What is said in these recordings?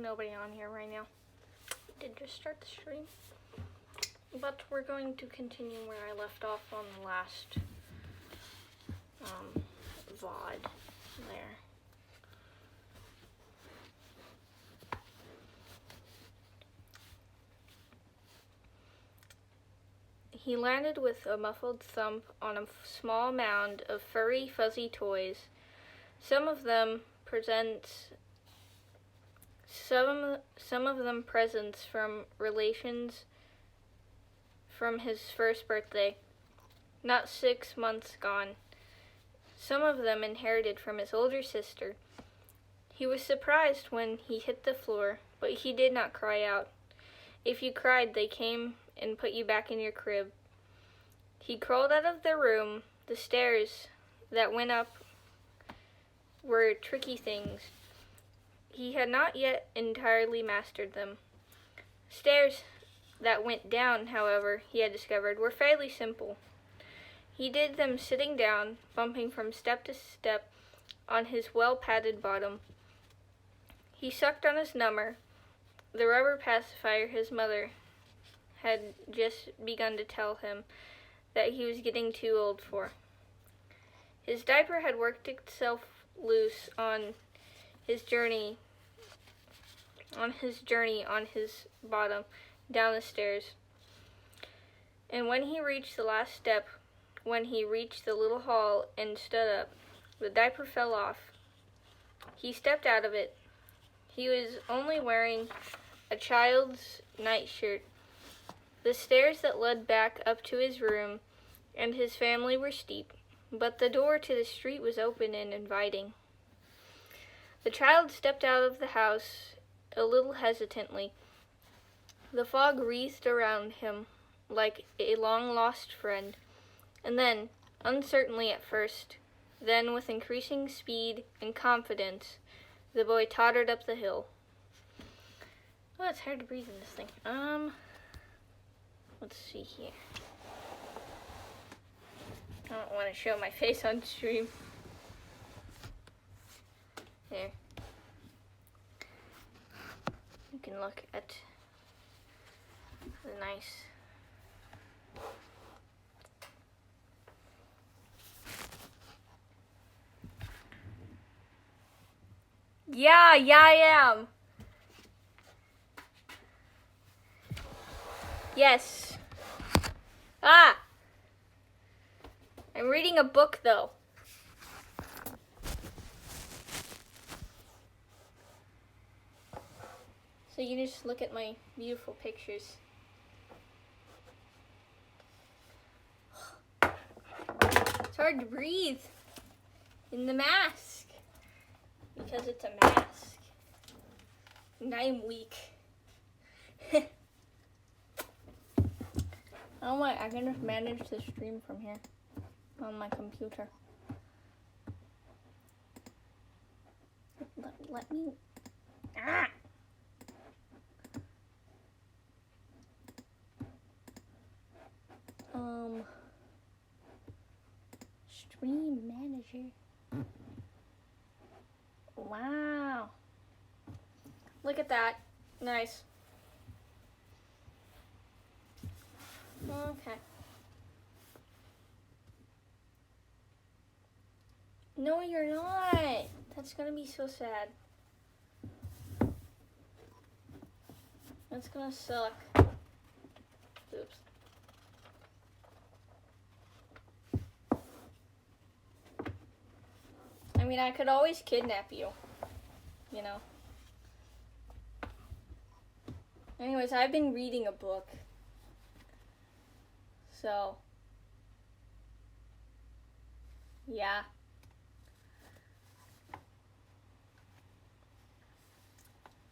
nobody on here right now. I did just start the stream. But we're going to continue where I left off on the last VOD there. He landed with a muffled thump on a small mound of furry, fuzzy toys. Some of them presents from relations from his first birthday, not 6 months gone. Some of them inherited from his older sister. He was surprised when he hit the floor, but he did not cry out. If you cried, they came and put you back in your crib. He crawled out of the room. The stairs that went up were tricky things. He had not yet entirely mastered them. Stairs that went down, however, he had discovered, were fairly simple. He did them sitting down, bumping from step to step on his well-padded bottom. He sucked on his number, the rubber pacifier his mother had just begun to tell him that he was getting too old for. His diaper had worked itself loose on his journey on his bottom down the stairs. And when he reached the last step, when he reached the little hall and stood up, the diaper fell off. He stepped out of it. He was only wearing a child's nightshirt. The stairs that led back up to his room and his family were steep, but the door to the street was open and inviting. The child stepped out of the house a little hesitantly. The fog wreathed around him like a long-lost friend, and then, uncertainly at first, then with increasing speed and confidence, the boy tottered up the hill. Oh, it's hard to breathe in this thing. Let's see here. I don't want to show my face on stream. There. You can look at the nice Yeah, I am. Yes. Ah! I'm reading a book, though. So you can just look at my beautiful pictures. It's hard to breathe in the mask because it's a mask. And I'm weak. Oh my, I can just manage the stream from here on my computer. Let me. Ah! Stream manager. Wow. Look at that. Nice. Okay. No, you're not. That's gonna be so sad. That's gonna suck. Oops. I mean, I could always kidnap you, you know. Anyways, I've been reading a book. So, yeah.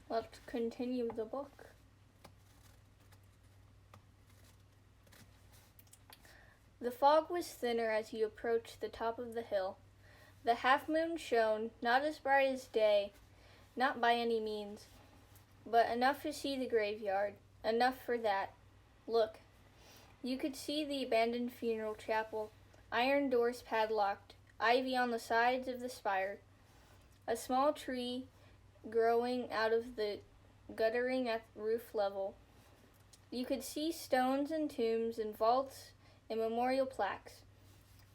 Let's continue the book. The fog was thinner as you approached the top of the hill. The half-moon shone, not as bright as day, not by any means, but enough to see the graveyard, enough for that. Look, you could see the abandoned funeral chapel, iron doors padlocked, ivy on the sides of the spire, a small tree growing out of the guttering at roof level. You could see stones and tombs and vaults and memorial plaques.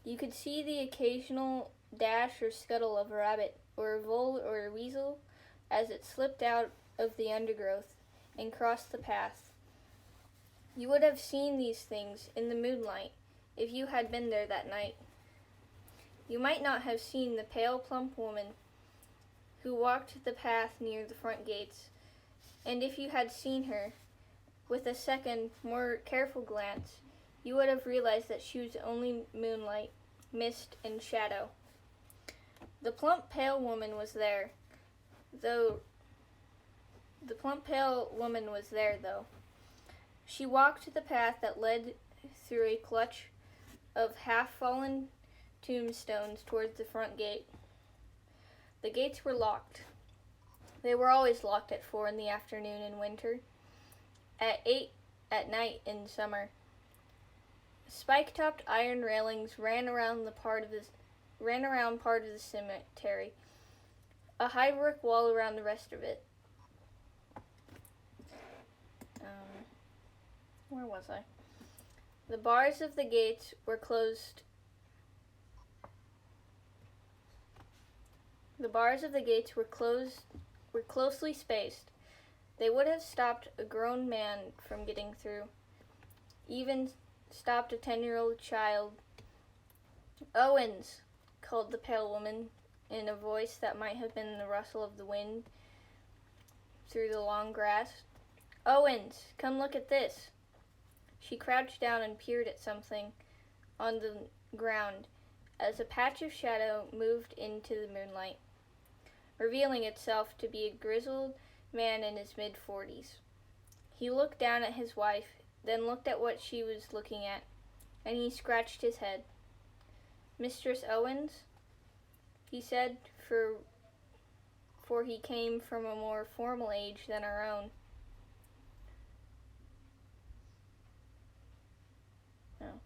You could see the occasional dash or scuttle of a rabbit or a vole or a weasel as it slipped out of the undergrowth and crossed the path. You would have seen these things in the moonlight if you had been there that night. You might not have seen the pale, plump woman who walked the path near the front gates, and if you had seen her, with a second, more careful glance, you would have realized that she was only moonlight, mist, and shadow. The plump, pale woman was there, though. She walked the path that led through a clutch of half-fallen tombstones towards the front gate. The gates were locked. They were always locked at 4 in the afternoon in winter, at 8 at night in summer. Spike-topped iron railings ran around part of the cemetery, a high brick wall around the rest of it. Where was I? The bars of the gates were closed. The bars of the gates were closely spaced. They would have stopped a grown man from getting through, even stopped a 10-year-old child. "Owens," called the pale woman in a voice that might have been the rustle of the wind through the long grass. "Owens, come look at this." She crouched down and peered at something on the ground as a patch of shadow moved into the moonlight, revealing itself to be a grizzled man in his mid-40s. He looked down at his wife, then looked at what she was looking at, and he scratched his head. "Mistress Owens?" he said, for he came from a more formal age than our own. No.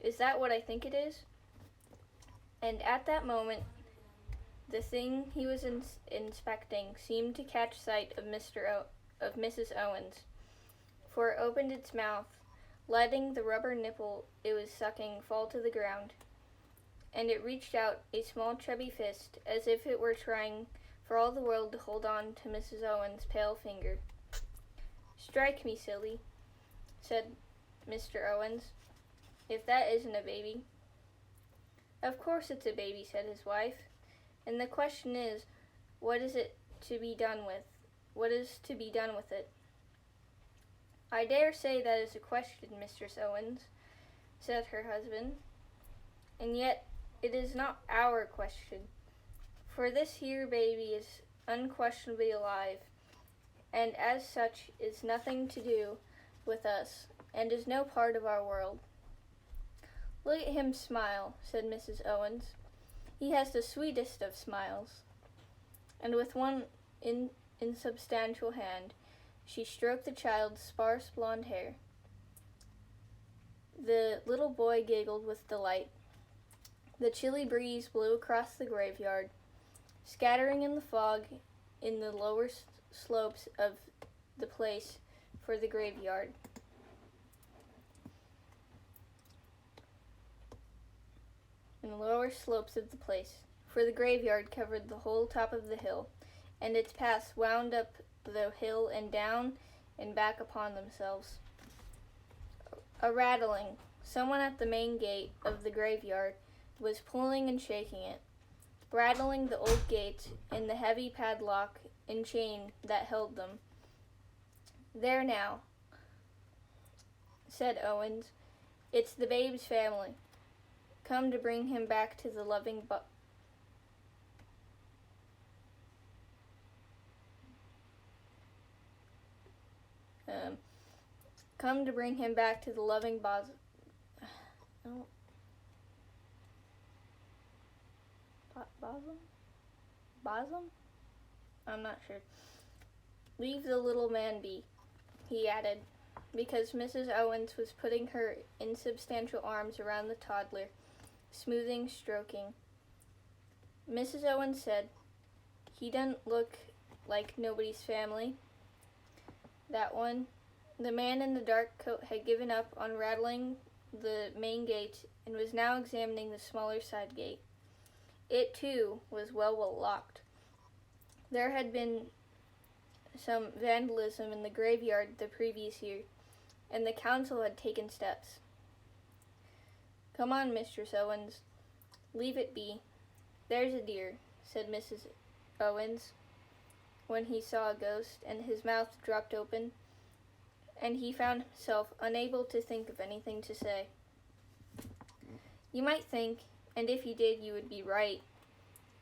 "Is that what I think it is?" And at that moment, the thing he was inspecting seemed to catch sight of Mrs. Owens, for it opened its mouth, letting the rubber nipple it was sucking fall to the ground, and it reached out a small chubby fist as if it were trying for all the world to hold on to Mrs. Owens' pale finger. "Strike me, silly," said Mr. Owens, "if that isn't a baby." "Of course it's a baby," said his wife, "and the question is, what is to be done with it?" "I dare say that is a question, Mistress Owens," said her husband, "and yet it is not our question, for this here baby is unquestionably alive, and as such is nothing to do with us, and is no part of our world." "Look at him smile," said Mrs. Owens. "He has the sweetest of smiles." And with one insubstantial hand, she stroked the child's sparse blonde hair. The little boy giggled with delight. The chilly breeze blew across the graveyard, scattering in the fog in the lower slopes of the place for the graveyard. For the graveyard covered the whole top of the hill, and its paths wound up the hill and down and back upon themselves. A rattling. Someone at the main gate of the graveyard was pulling and shaking it, rattling the old gates and the heavy padlock and chain that held them. "There now," said Owens. "It's the babe's family, come to bring him back to the loving bosom bosom? I'm not sure. Leave the little man be," he added, because Mrs. Owens was putting her insubstantial arms around the toddler, smoothing, stroking. Mrs. Owens said, "He doesn't look like Nobody's Family. That one. The man in the dark coat had given up on rattling the main gate and was now examining the smaller side gate. It, too, was well locked. There had been some vandalism in the graveyard the previous year, and the council had taken steps. "Come on, Mistress Owens. Leave it be. There's a dear," said Mrs. Owens, when he saw a ghost, and his mouth dropped open, and he found himself unable to think of anything to say. "You might think, and if you did, you would be right,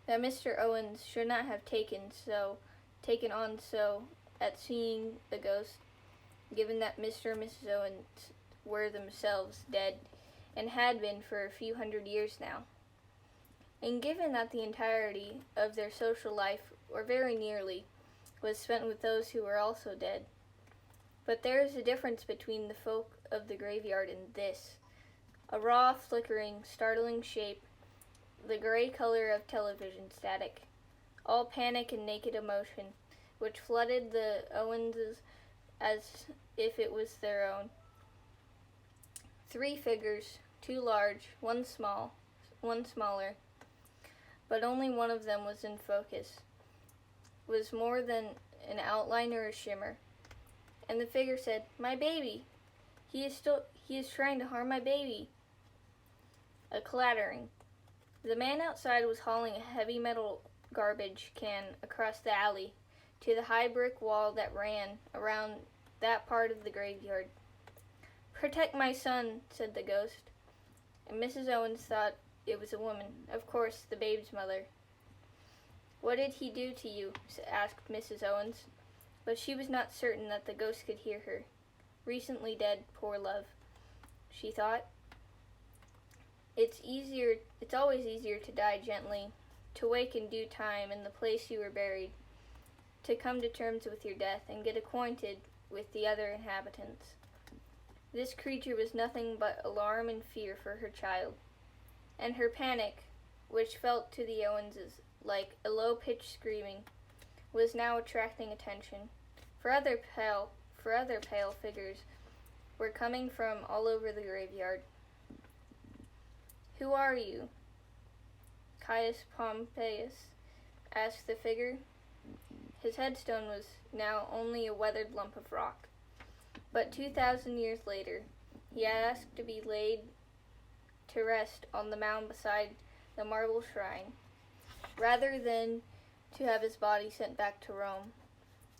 that Mr. Owens should not have taken on so at seeing the ghost, given that Mr. and Mrs. Owens were themselves dead, and had been for a few hundred years now, and given that the entirety of their social life, or very nearly, was spent with those who were also dead. But there is a difference between the folk of the graveyard and this. A raw, flickering, startling shape, the gray color of television static, all panic and naked emotion, which flooded the Owenses as if it was their own. 3 figures, 2 large, 1 small, 1 smaller, but only one of them was in focus, was more than an outline or a shimmer. And the figure said, "My baby! He is trying to harm my baby." A clattering. The man outside was hauling a heavy metal garbage can across the alley to the high brick wall that ran around that part of the graveyard. "Protect my son," said the ghost, and Mrs. Owens thought it was a woman, of course, the babe's mother. "What did he do to you?" asked Mrs. Owens, but she was not certain that the ghost could hear her. Recently dead, poor love, she thought. It's always easier to die gently, to wake in due time in the place you were buried, to come to terms with your death and get acquainted with the other inhabitants. This creature was nothing but alarm and fear for her child, and her panic, which felt to the Owenses like a low-pitched screaming, was now attracting attention, for other pale figures were coming from all over the graveyard. "Who are you, Caius Pompeius?" asked the figure. His headstone was now only a weathered lump of rock, but 2,000 years later he had asked to be laid to rest on the mound beside the marble shrine, rather than to have his body sent back to Rome,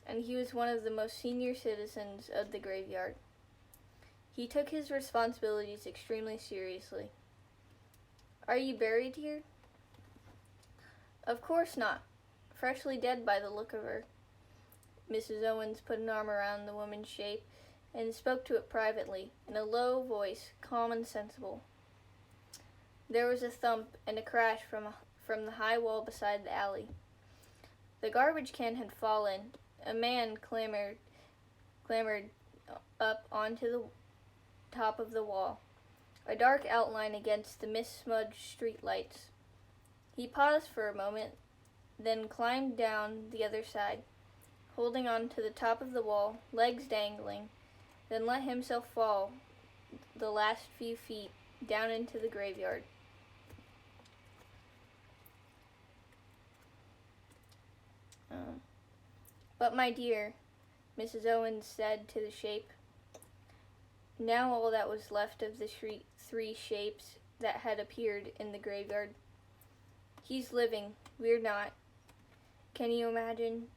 and he was one of the most senior citizens of the graveyard. He took his responsibilities extremely seriously. "Are you buried here?" "Of course not. Freshly dead by the look of her." Mrs. Owens put an arm around the woman's shape and spoke to it privately, in a low voice, calm and sensible. There was a thump and a crash from the high wall beside the alley. The garbage can had fallen. A man clambered up onto the top of the wall, a dark outline against the mist-smudged street lights. He paused for a moment, then climbed down the other side, holding on to the top of the wall, legs dangling, then let himself fall the last few feet down into the graveyard. "But my dear," Mrs. Owens said to the shape, now all that was left of the 3 shapes that had appeared in the graveyard, "he's living, we're not. Can you imagine?"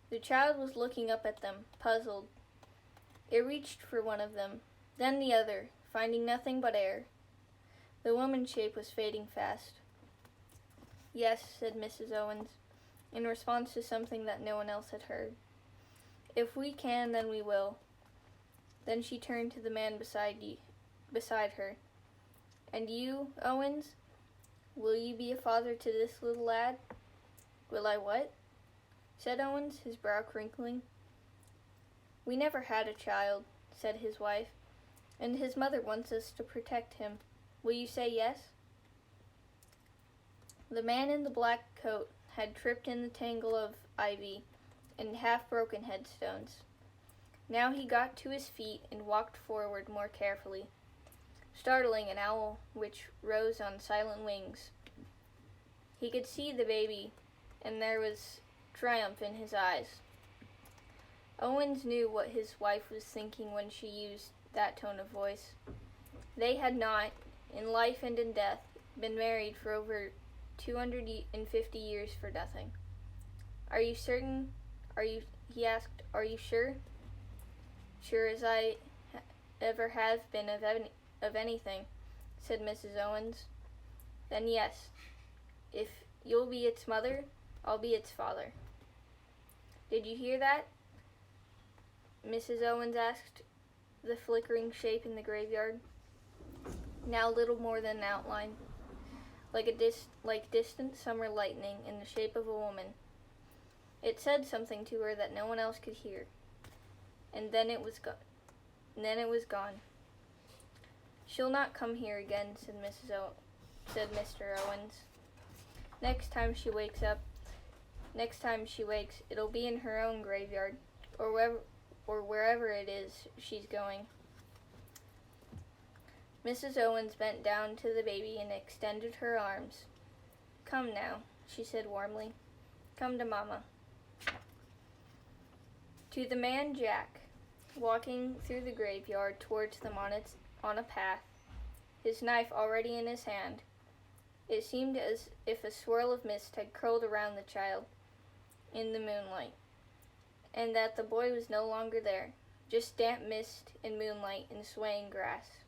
The child was looking up at them, puzzled. It reached for one of them, then the other, finding nothing but air. The woman's shape was fading fast. "Yes," said Mrs. Owens, in response to something that no one else had heard. "If we can, then we will." Then she turned to the man beside her. "And you, Owens? Will you be a father to this little lad?" "Will I what?" said Owens, his brow crinkling. "We never had a child," said his wife, "and his mother wants us to protect him. Will you say yes?" The man in the black coat had tripped in the tangle of ivy and half-broken headstones. Now he got to his feet and walked forward more carefully, startling an owl which rose on silent wings. He could see the baby, and there was triumph in his eyes. Owens knew what his wife was thinking when she used that tone of voice. They had not, in life and in death, been married for over 250 years for nothing. "Are you certain? He asked. "Are you sure?" "Sure as I ever have been of anything," said Mrs. Owens. "Then yes. If you'll be its mother, I'll be its father." "Did you hear that?" Mrs. Owens asked the flickering shape in the graveyard, now little more than an outline, like distant summer lightning in the shape of a woman. It said something to her that no one else could hear, and then it was gone. "She'll not come here again," said Mr. Owens. Next time she wakes, it'll be in her own graveyard, or wherever it is she's going." Mrs. Owens bent down to the baby and extended her arms. "Come now," she said warmly. "Come to Mama." To the man Jack, walking through the graveyard towards them on a path, his knife already in his hand, it seemed as if a swirl of mist had curled around the child in the moonlight, and that the boy was no longer there, just damp mist and moonlight and swaying grass.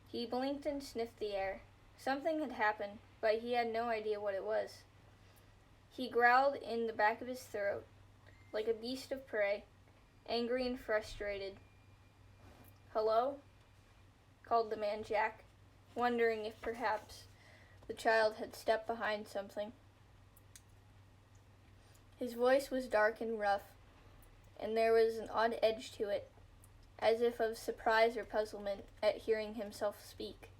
He blinked and sniffed the air. Something had happened, but he had no idea what it was. He growled in the back of his throat, like a beast of prey, angry and frustrated. "Hello?" called the man Jack, wondering if perhaps the child had stepped behind something. His voice was dark and rough, and there was an odd edge to it, as if of surprise or puzzlement at hearing himself speak.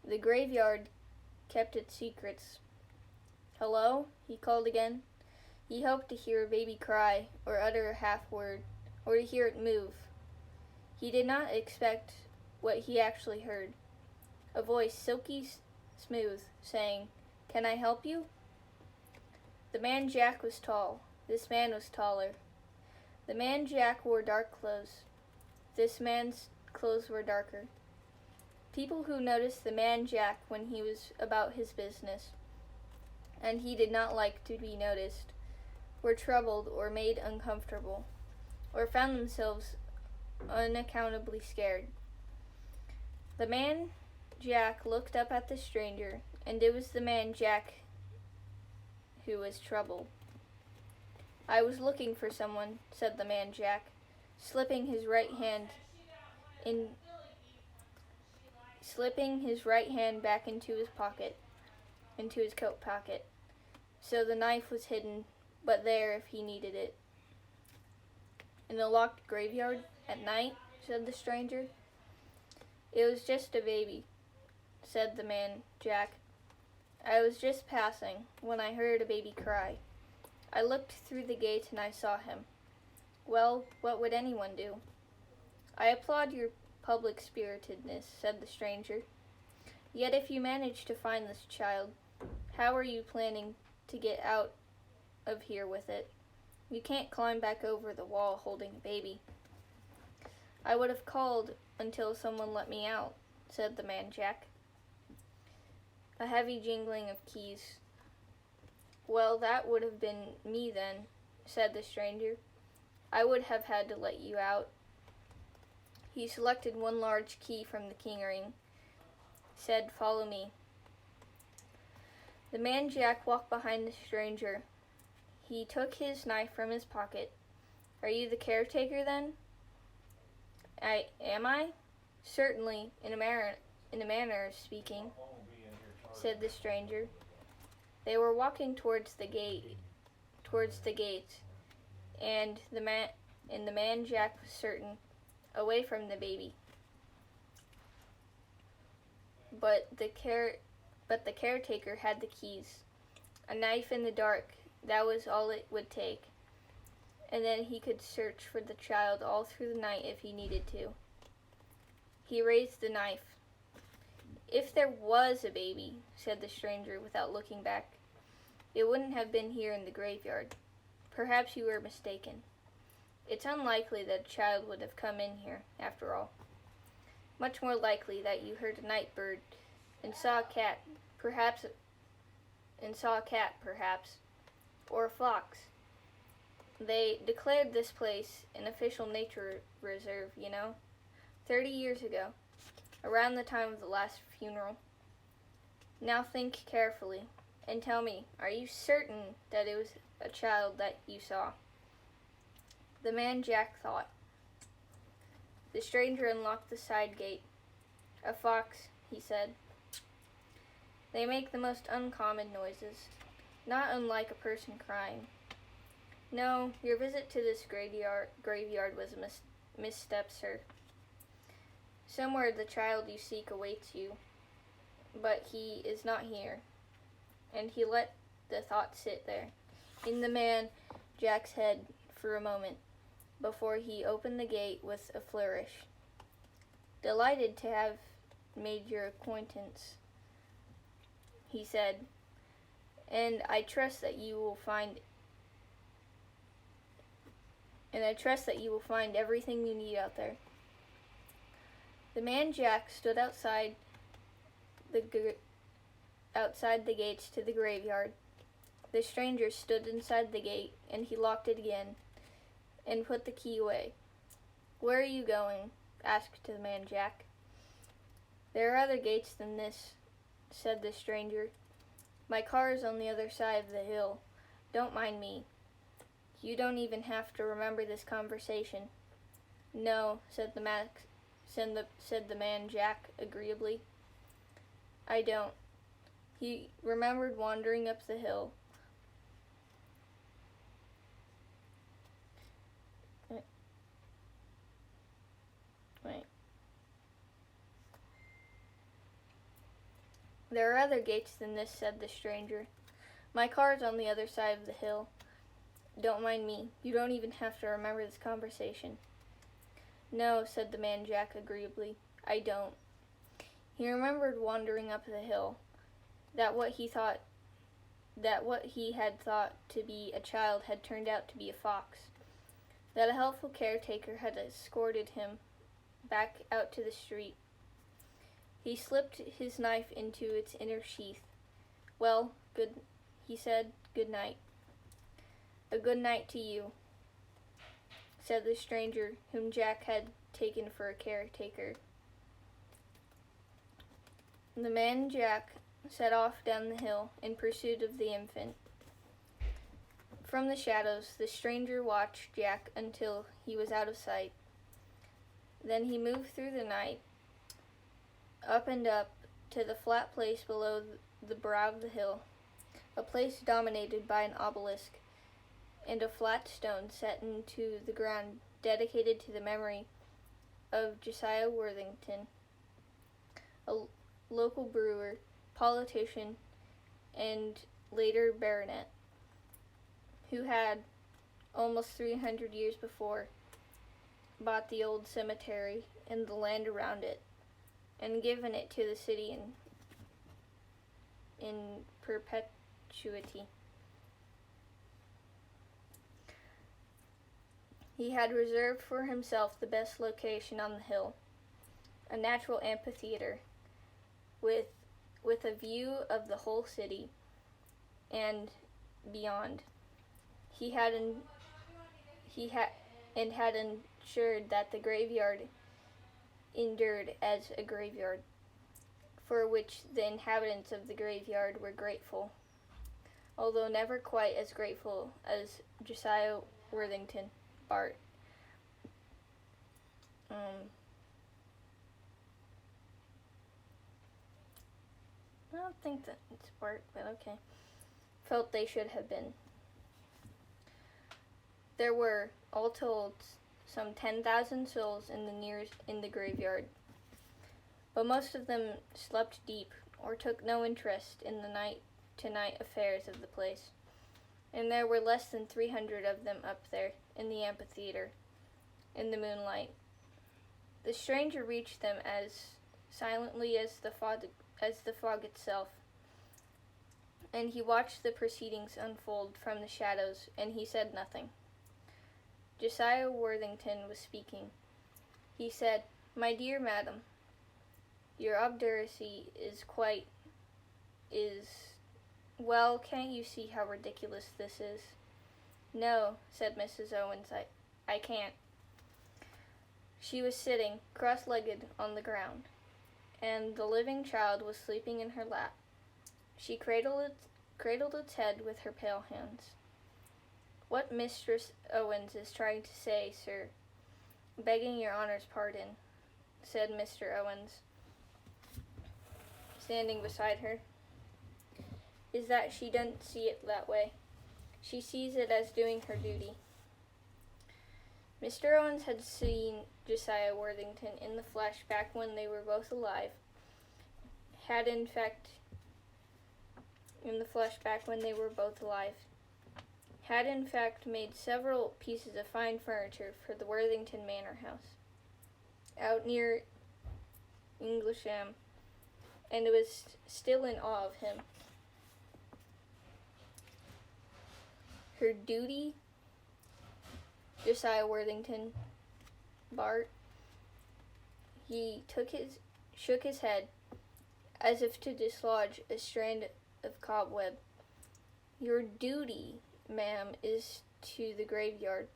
The graveyard kept its secrets. "Hello?" he called again. He hoped to hear a baby cry or utter a half-word, or to hear it move. He did not expect what he actually heard. A voice, silky smooth, saying, "Can I help you?" The man Jack was tall. This man was taller. The man Jack wore dark clothes. This man's clothes were darker. People who noticed the man Jack when he was about his business, and he did not like to be noticed, were troubled or made uncomfortable, or found themselves unaccountably scared. The man Jack looked up at the stranger, and it was the man Jack who was troubled. "I was looking for someone," said the man Jack, slipping his right hand back into his coat pocket, so the knife was hidden, but there if he needed it. "In a locked graveyard at night?" said the stranger. "It was just a baby," said the man Jack. "I was just passing when I heard a baby cry. I looked through the gate and I saw him. Well, what would anyone do?" "I applaud your public spiritedness," said the stranger. "Yet if you manage to find this child, how are you planning to get out of here with it? You can't climb back over the wall holding a baby." "I would have called until someone let me out," said the man Jack. A heavy jingling of keys. "Well, that would have been me then," said the stranger. "I would have had to let you out." He selected one large key from the key ring, said, "Follow me." The man Jack walked behind the stranger. He took his knife from his pocket. "Are you the caretaker, then?" Am I? "Certainly, in a manner of speaking," said the stranger. They were walking towards the gate, and the man Jack was certain, away from the baby. But the But the caretaker had the keys. A knife in the dark, that was all it would take. And then he could search for the child all through the night if he needed to. He raised the knife. "If there was a baby," said the stranger without looking back, "it wouldn't have been here in the graveyard. Perhaps you were mistaken. It's unlikely that a child would have come in here, after all. Much more likely that you heard a night bird and saw a cat, perhaps, or a fox. They declared this place an official nature reserve, 30 years ago, around the time of the last funeral. Now think carefully, and tell me, are you certain that it was a child that you saw?" The man Jack thought. The stranger unlocked the side gate. "A fox," he said. "They make the most uncommon noises, not unlike a person crying. No, your visit to this graveyard was a misstep, sir. Somewhere the child you seek awaits you, but he is not here." And he let the thought sit there, in the man Jack's head for a moment, before he opened the gate with a flourish. "Delighted to have made your acquaintance," he said, "and I trust that you will find everything you need out there." The man Jack stood outside the gates to the graveyard. The stranger stood inside the gate, and he locked it again and put the key away. "Where are you going?" asked the man Jack. "There are other gates than this," said the stranger. "My car is on the other side of the hill. Don't mind me. You don't even have to remember this conversation." "No," said the man Jack agreeably. "I don't." He remembered wandering up the hill. Wait. "There are other gates than this," said the stranger. "My car's on the other side of the hill. Don't mind me. You don't even have to remember this conversation." "No," said the man Jack agreeably. "I don't." He remembered wandering up the hill, that what he had thought to be a child had turned out to be a fox, that a helpful caretaker had escorted him back out to the street. He slipped his knife into its inner sheath. "Well, he said, "good night." "A good night to you," said the stranger, whom Jack had taken for a caretaker. The man Jack set off down the hill in pursuit of the infant. From the shadows, the stranger watched Jack until he was out of sight. Then he moved through the night, up and up, to the flat place below the brow of the hill, a place dominated by an obelisk and a flat stone set into the ground dedicated to the memory of Josiah Worthington, a local brewer, politician, and later baronet, who had, almost 300 years before, bought the old cemetery and the land around it, and given it to the city in perpetuity. He had reserved for himself the best location on the hill, a natural amphitheater, with a view of the whole city and beyond. He had ensured that the graveyard endured as a graveyard, for which the inhabitants of the graveyard were grateful, although never quite as grateful as Josiah Worthington, Bart. I don't think that it's Bart, but okay. Felt they should have been. There were, all told, some 10,000 souls in the graveyard, but most of them slept deep, or took no interest in the night-to-night affairs of the place, and there were less than 300 of them up there in the amphitheater, in the moonlight. The stranger reached them as silently as the fog itself, and he watched the proceedings unfold from the shadows, and he said nothing. Josiah Worthington was speaking. He said, "My dear madam, your obduracy well, can't you see how ridiculous this is?" "No," said Mrs. Owens, I can't." She was sitting, cross-legged, on the ground, and the living child was sleeping in her lap. She cradled its head with her pale hands. "What Mistress Owens is trying to say, sir, begging your honor's pardon," said Mr. Owens, standing beside her, "is that she doesn't see it that way. She sees it as doing her duty." Mr. Owens had seen Josiah Worthington in the flesh back when they were both alive, had in fact made several pieces of fine furniture for the Worthington Manor House, out near Englisham, and was still in awe of him. Her duty, Josiah Worthington, Bart. He shook his head, as if to dislodge a strand of cobweb. "Your duty, ma'am, is to the graveyard,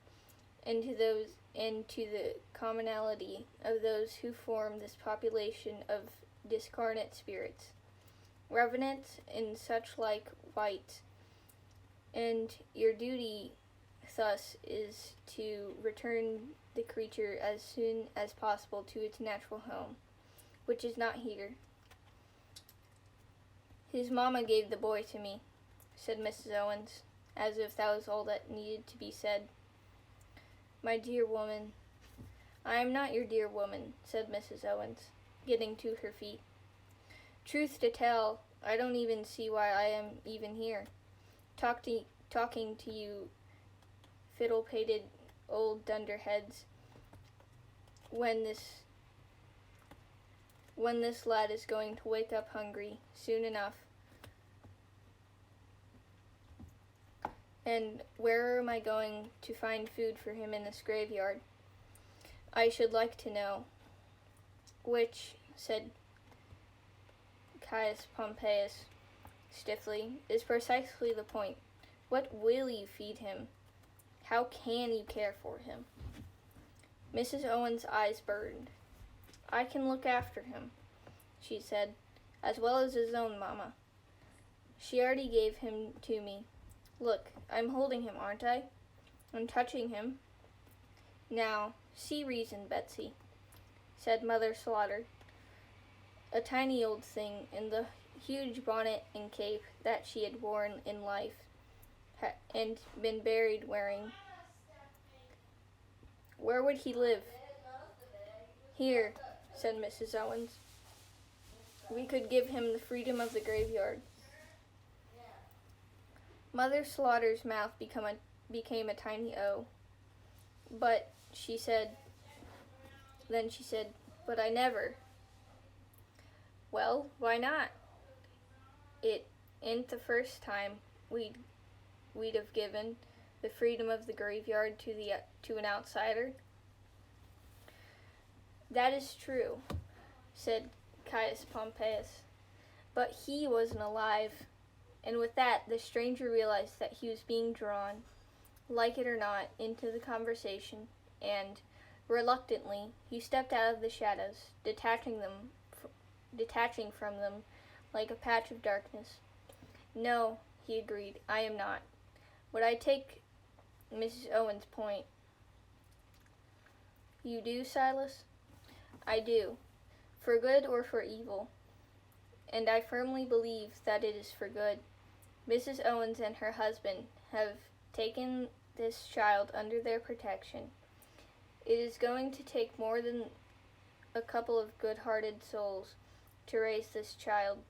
and to the commonalty of those who form this population of discarnate spirits, revenants and such like wights, and your duty thus is to return the creature as soon as possible to its natural home, which is not here." "His mamma gave the boy to me," said Mrs. Owens, as if that was all that needed to be said. "My dear woman." "I am not your dear woman," said Mrs. Owens, getting to her feet. "Truth to tell, I don't even see why I am even here, talking to you fiddle-pated old dunderheads, when this lad is going to wake up hungry soon enough. And where am I going to find food for him in this graveyard, I should like to know?" "Which," said Caius Pompeius stiffly, "is precisely the point. What will you feed him? How can you care for him?" Mrs. Owens' eyes burned. "I can look after him," she said, "as well as his own mamma. She already gave him to me. Look, I'm holding him, aren't I? I'm touching him. Now, see reason, Betsy," said Mother Slaughter, a tiny old thing in the huge bonnet and cape that she had worn in life and been buried wearing. "Where would he live?" "Here," said Mrs. Owens. "We could give him the freedom of the graveyard." Mother Slaughter's mouth became a tiny O. Then she said, "But I never." "Well, why not? It ain't the first time we'd have given the freedom of the graveyard to an outsider." "That is true," said Caius Pompeius, "but he wasn't alive." And with that, the stranger realized that he was being drawn, like it or not, into the conversation, and, reluctantly, he stepped out of the shadows, detaching from them like a patch of darkness. "No," he agreed, "I am not. But I take Mrs. Owens' point." "You do, Silas?" "I do, for good or for evil, and I firmly believe that it is for good. Mrs. Owens and her husband have taken this child under their protection. It is going to take more than a couple of good-hearted souls to raise this child,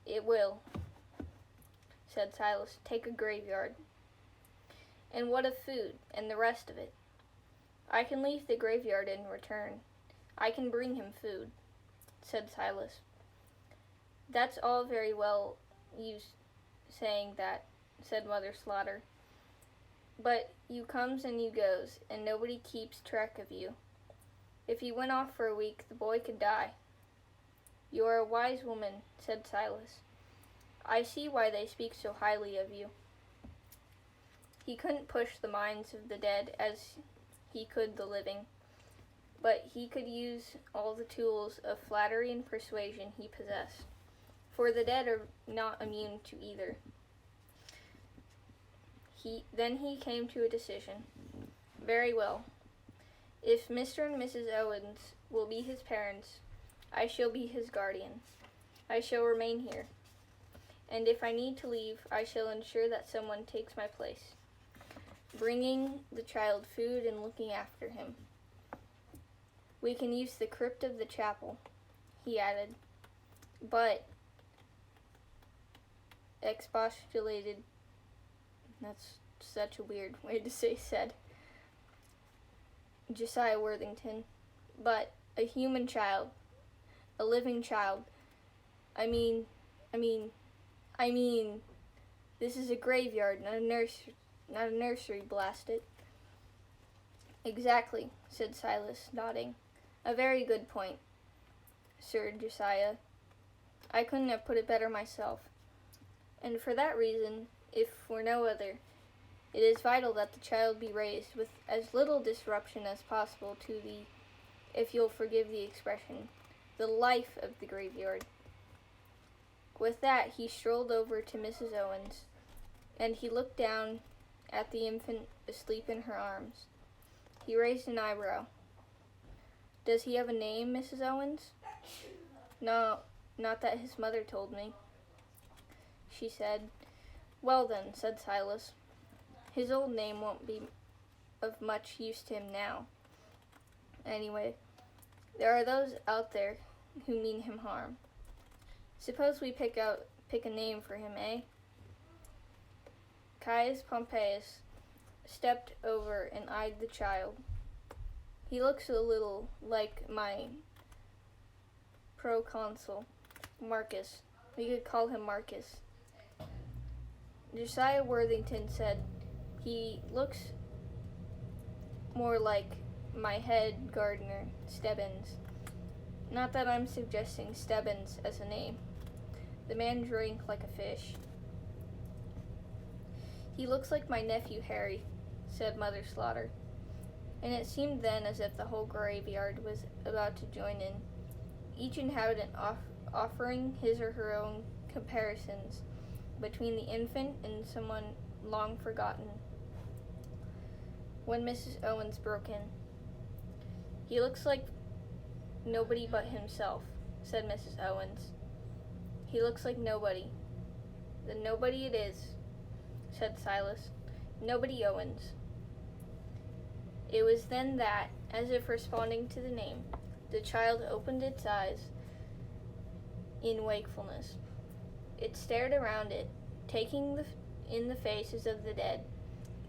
It will, said Silas. Take a graveyard. And what of food and the rest of it? I can leave the graveyard in return. I can bring him food, said Silas. That's all very well, you saying that, said Mother Slaughter. But you comes and you goes, and nobody keeps track of you. If you went off for a week, the boy could die. You are a wise woman, said Silas. I see why they speak so highly of you. He couldn't push the minds of the dead as he could the living, but he could use all the tools of flattery and persuasion he possessed, for the dead are not immune to either. Then he came to a decision. Very well. If Mr. and Mrs. Owens will be his parents, I shall be his guardian. I shall remain here. And if I need to leave, I shall ensure that someone takes my place, bringing the child food and looking after him. We can use the crypt of the chapel, he added. But, expostulated, that's such a weird way to say said, Josiah Worthington. But a human child, a living child, I mean, this is a graveyard, not a nursery, blast it. Exactly, said Silas, nodding. A very good point, Sir Josiah. I couldn't have put it better myself. And for that reason, if for no other, it is vital that the child be raised with as little disruption as possible to the, if you'll forgive the expression, the life of the graveyard. With that, he strolled over to Mrs. Owens, and he looked down at the infant asleep in her arms. He raised an eyebrow. Does he have a name, Mrs. Owens? No, not that his mother told me, she said. Well then, said Silas, his old name won't be of much use to him now. Anyway, there are those out there who mean him harm. Suppose we pick a name for him, eh? Caius Pompeius stepped over and eyed the child. He looks a little like my proconsul, Marcus. We could call him Marcus. Josiah Worthington said, he looks more like my head gardener, Stebbins. Not that I'm suggesting Stebbins as a name. The man drank like a fish. He looks like my nephew Harry, said Mother Slaughter. And it seemed then as if the whole graveyard was about to join in, each inhabitant offering his or her own comparisons between the infant and someone long forgotten. When Mrs. Owens broke in, he looks like nobody but himself, said Mrs. Owens. He looks like nobody. Then nobody it is, said Silas. Nobody Owens. It was then that, as if responding to the name, the child opened its eyes in wakefulness. It stared around it, taking in the faces of the dead,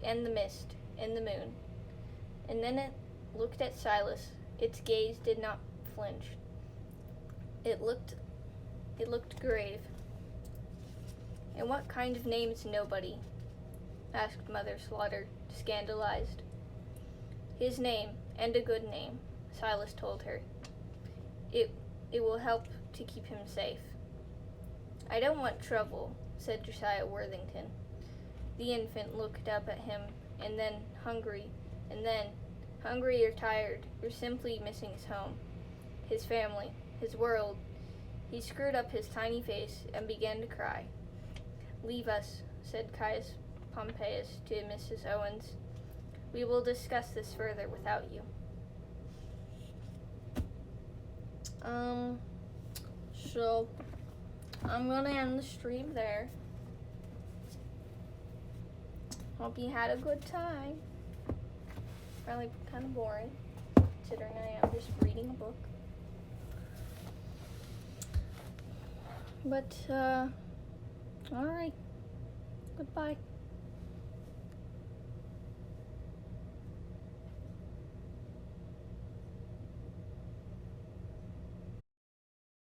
and the mist, and the moon. And then it looked at Silas. Its gaze did not flinch. It looked grave. And what kind of name is nobody? Asked Mother Slaughter, scandalized. His name, and a good name, Silas told her. It will help to keep him safe. I don't want trouble, said Josiah Worthington. The infant looked up at him, and then hungry or tired, or simply missing his home, his family, his world. He screwed up his tiny face and began to cry. Leave us, said Caius Pompeius to Mrs. Owens. We will discuss this further without you. So I'm gonna end the stream there. Hope you had a good time. Probably kind of boring, considering I am just reading a book. But, alright. Goodbye.